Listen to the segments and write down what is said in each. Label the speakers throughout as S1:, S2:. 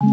S1: Back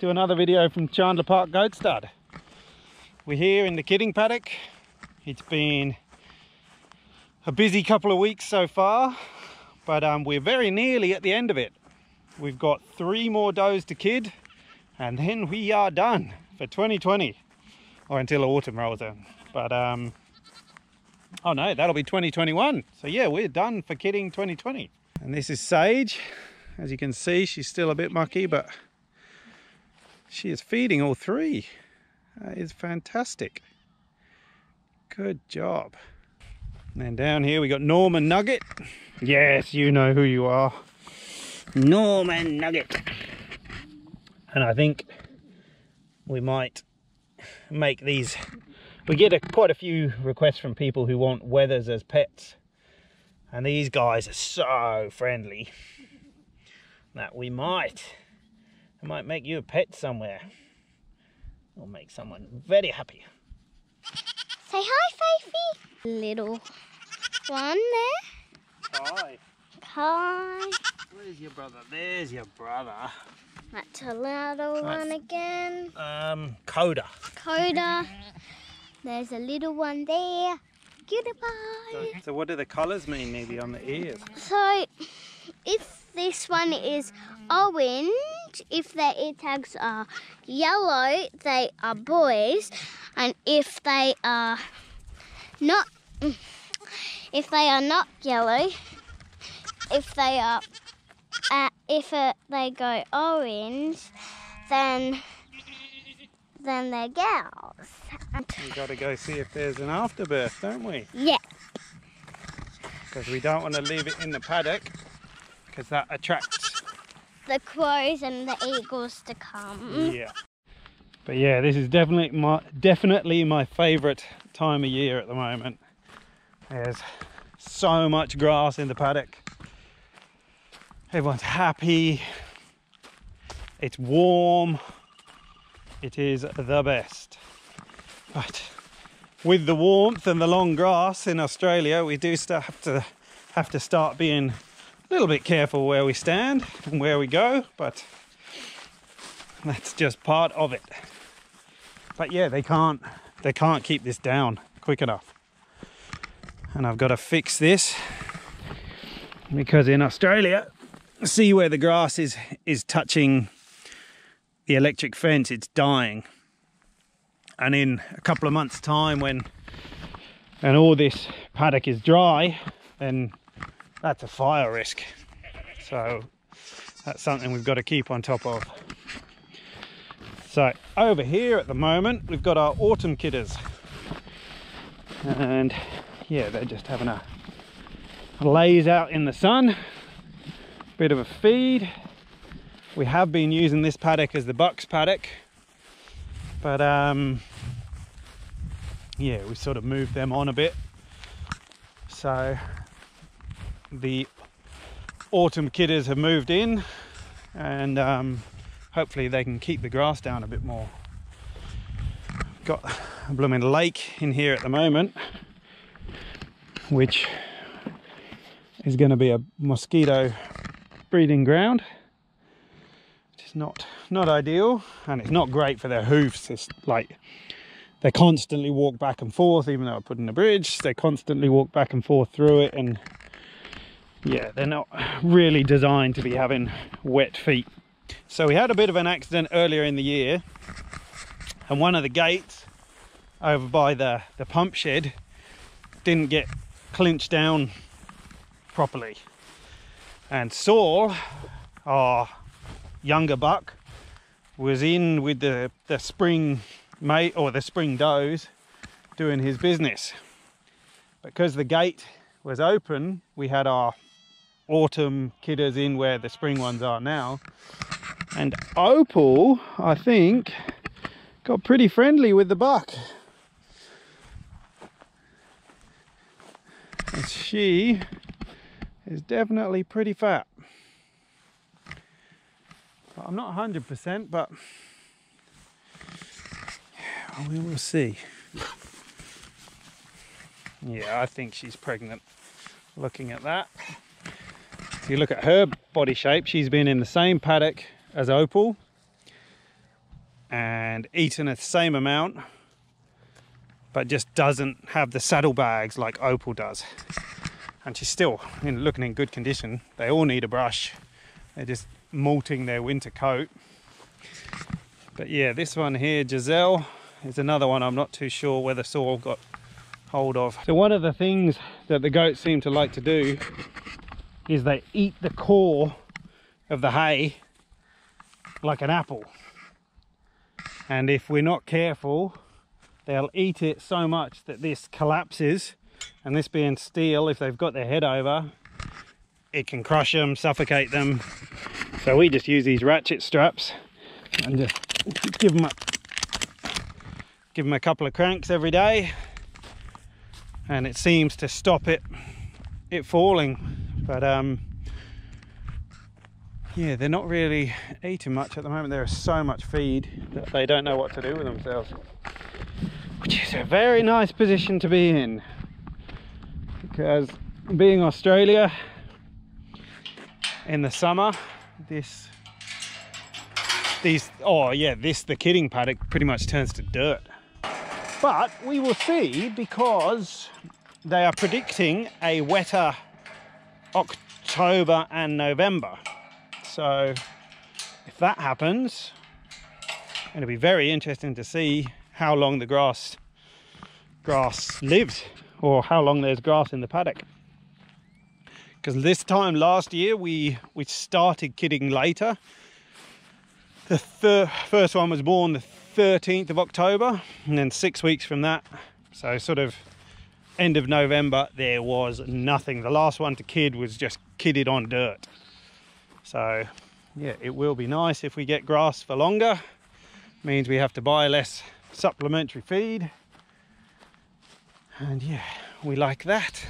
S1: to another video from Chandler Park Goat Stud. We're here in the kidding paddock. It's been a busy couple of weeks so far, but we're very nearly at the end of it. We've got 3 more does to kid, and then we are done for 2020, or until autumn rolls in. But oh no, that'll be 2021. So yeah, we're done for kidding 2020. And this is Sage. As you can see, she's still a bit mucky, but she is feeding all 3. That is fantastic. Good job. And then down here we got Norman Nugget. Yes, you know who you are. Norman Nugget. And I think we might make these. We get quite a few requests from people who want wethers as pets. And these guys are so friendly that we might make you a pet somewhere. It'll make someone very happy.
S2: Say hi, Faithy. Little one there.
S1: Hi.
S2: Hi.
S1: Where's your brother? There's your brother.
S2: That's a little one again.
S1: Coda.
S2: Coda. There's a little one there. Goodbye.
S1: So what do the colours mean maybe on the ears?
S2: So if this one is orange, if their ear tags are yellow, they are boys, and if they are not yellow, if they go orange, then they're girls.
S1: We got to go see if there's an afterbirth, don't we?
S2: Yeah.
S1: Because we don't want to leave it in the paddock, because that attracts
S2: the crows and the eagles to come.
S1: Yeah. But yeah, this is definitely my favourite time of year at the moment. There's so much grass in the paddock. Everyone's happy. It's warm. It is the best. But with the warmth and the long grass in Australia, we do have to start being a little bit careful where we stand and where we go, but that's just part of it. But yeah, they can't keep this down quick enough. And I've got to fix this, because in Australia, see where the grass is touching the electric fence, it's dying. And in a couple of months' time, when all this paddock is dry, then that's a fire risk. So that's something we've got to keep on top of. So over here at the moment, we've got our autumn kidders. And yeah, they're just having a laze out in the sun. Bit of a feed. We have been using this paddock as the bucks paddock. But yeah, we sort of moved them on a bit. So the autumn kidders have moved in, and hopefully they can keep the grass down a bit more. Got a blooming lake in here at the moment, which is going to be a mosquito breeding ground, which is not ideal, and it's not great for their hoofs. It's like they constantly walk back and forth. Even though I put in a bridge, they constantly walk back and forth through it, and yeah, they're not really designed to be having wet feet. So we had a bit of an accident earlier in the year, and one of the gates over by the pump shed didn't get clinched down properly, and Saul, our younger buck, was in with the spring mate, or the spring does, doing his business. Because the gate was open, we had our autumn kidders in where the spring ones are now. And Opal, I think, got pretty friendly with the buck. And she is definitely pretty fat. But I'm not 100%, but we will see. Yeah, I think she's pregnant. Looking at that. If you look at her body shape, she's been in the same paddock as Opal and eaten the same amount, but just doesn't have the saddlebags like Opal does. And she's still looking in good condition. They all need a brush. They're just molting their winter coat. But yeah, this one here, Giselle, is another one I'm not too sure whether Saul got hold of. So one of the things that the goats seem to like to do is they eat the core of the hay like an apple. And if we're not careful, they'll eat it so much that this collapses, and this being steel, if they've got their head over, it can crush them, suffocate them. So we just use these ratchet straps and just give them a couple of cranks every day, and it seems to stop it falling. But yeah, they're not really eating much at the moment. There is so much feed that they don't know what to do with themselves, which is a very nice position to be in, because being Australia in the summer, the kidding paddock pretty much turns to dirt. But we will see, because they are predicting a wetter October and November. So if that happens, it'll be very interesting to see how long the grass lives, or how long there's grass in the paddock. Because this time last year we started kidding later. The first one was born the 13th of October, and then 6 weeks from that, so sort of end of November, there was nothing. The last one to kid was just kidded on dirt. So yeah, it will be nice if we get grass for longer. Means we have to buy less supplementary feed, and yeah, we like that.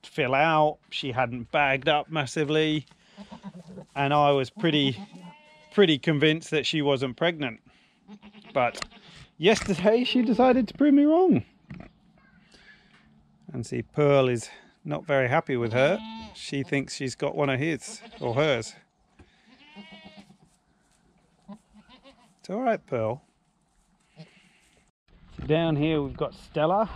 S1: Fill out, she hadn't bagged up massively, and I was pretty convinced that she wasn't pregnant. But yesterday she decided to prove me wrong. And see, Pearl is not very happy with her. She thinks she's got one of his or hers. It's all right, Pearl. So down here we've got Stella.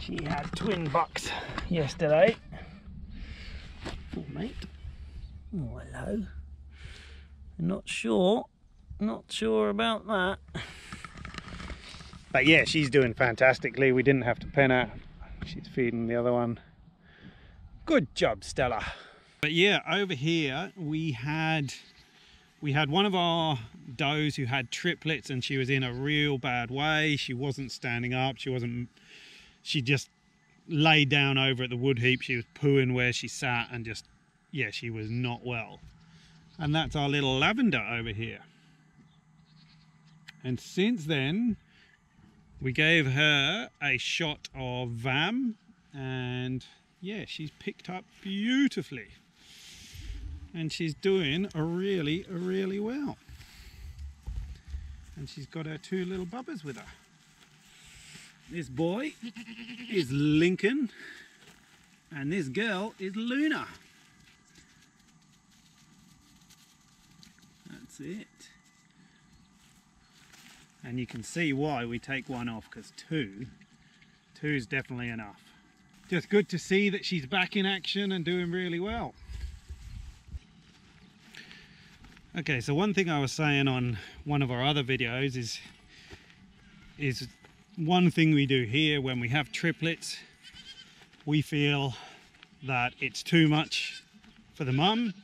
S1: She had twin bucks yesterday. Oh, mate. Oh, hello. Not sure about that. But yeah, she's doing fantastically. We didn't have to pen her. She's feeding the other one. Good job, Stella. But yeah, over here we had one of our does who had triplets, and she was in a real bad way. She wasn't standing up. She just laid down over at the wood heap. She was pooing where she sat, and just, yeah, she was not well. And that's our little Lavender over here. And since then, we gave her a shot of VAM, and yeah, she's picked up beautifully. And she's doing really well. And she's got her two little bubbers with her. This boy is Lincoln, and this girl is Luna. That's it. And you can see why we take one off, because two 2's definitely enough. Just good to see that she's back in action and doing really well. Okay, so one thing I was saying on one of our other videos is one thing we do here when we have triplets, we feel that it's too much for the mum.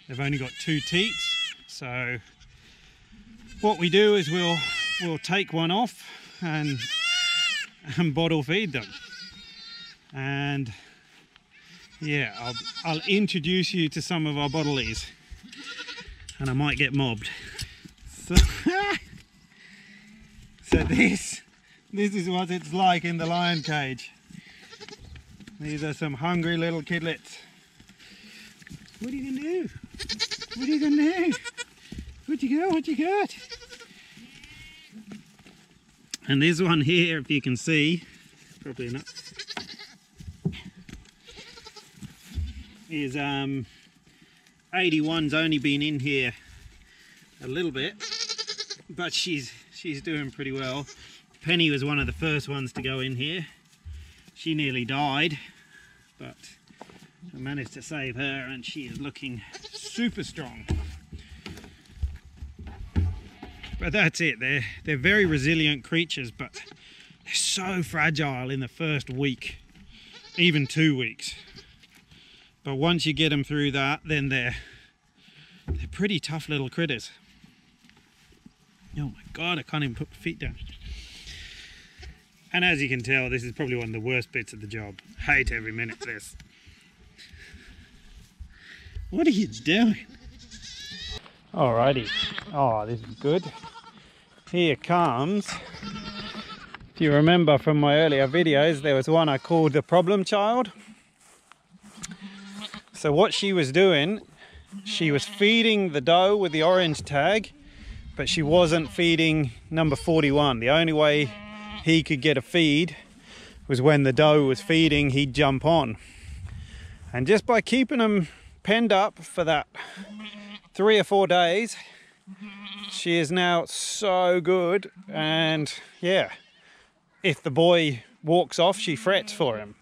S1: They've only got 2 teats, so what we do is we'll take one off and bottle feed them. And yeah, I'll introduce you to some of our bottlies, and I might get mobbed. So, so this is what it's like in the lion cage. These are some hungry little kidlets. What are you gonna do? What are you gonna do? What you got? What you got? And this one here, if you can see, probably not, is 81's only been in here a little bit, but she's doing pretty well. Penny was one of the first ones to go in here. She nearly died, but I managed to save her, and she is looking super strong. But that's it. They're very resilient creatures, but they're so fragile in the first week, even 2 weeks. But once you get them through that, then they're pretty tough little critters. Oh my God, I can't even put my feet down. And as you can tell, this is probably one of the worst bits of the job. Hate every minute of this. What are you doing? Alrighty. Oh, this is good. Here comes. If you remember from my earlier videos, there was one I called the problem child. So what she was doing, she was feeding the doe with the orange tag, but she wasn't feeding number 41. The only way he could get a feed was when the doe was feeding, he'd jump on. And just by keeping them penned up for that 3 or 4 days, she is now so good. And yeah, if the boy walks off, she frets for him.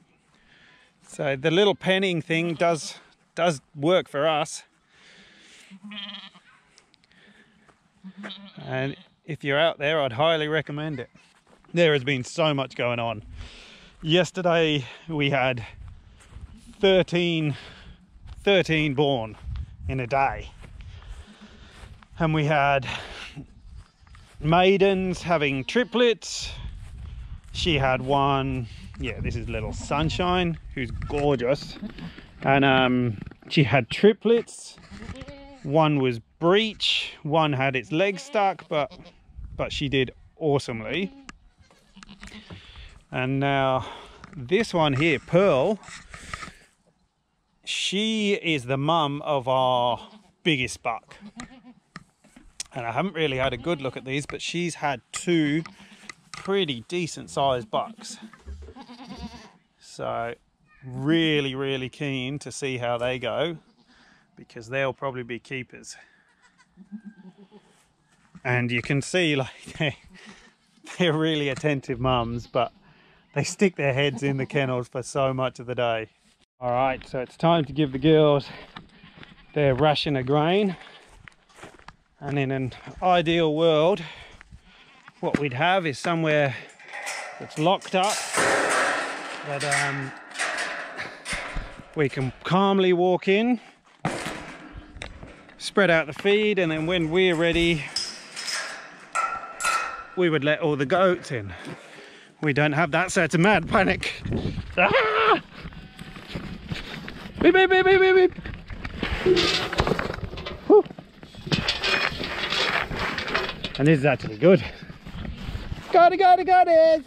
S1: So the little penning thing does work for us. And if you're out there, I'd highly recommend it. There has been so much going on. Yesterday we had 13 born in a day, and we had maidens having triplets. She had one, yeah, this is little Sunshine, who's gorgeous, and she had triplets. One was breech, one had its leg stuck, but she did awesomely. And now this one here, Pearl, she is the mum of our biggest buck. And I haven't really had a good look at these, but she's had 2 pretty decent sized bucks. So really, really keen to see how they go, because they'll probably be keepers. And you can see, like, they're really attentive mums, but they stick their heads in the kennels for so much of the day. All right, so it's time to give the girls their ration of grain. And in an ideal world, what we'd have is somewhere that's locked up, that we can calmly walk in, spread out the feed, and then when we're ready, we would let all the goats in. We don't have that, so it's a mad panic. Ah! Beep, beep, beep, beep, beep, beep. Whew. And this is actually good. Got it, got it, got it!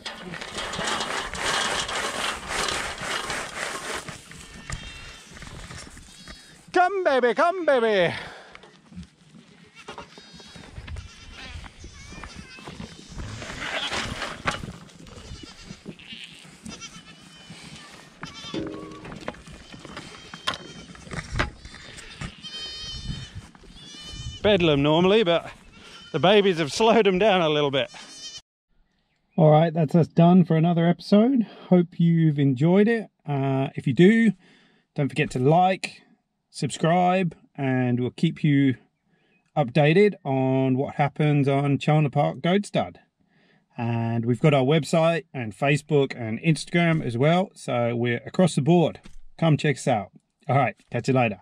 S1: Come baby, come baby! Bedlam normally, but the babies have slowed them down a little bit. All right, that's us done for another episode. Hope you've enjoyed it. If you do, don't forget to like, subscribe, and we'll keep you updated on what happens on Chandler Park Goat Stud. And we've got our website and Facebook and Instagram as well, so we're across the board. Come check us out. All right, catch you later.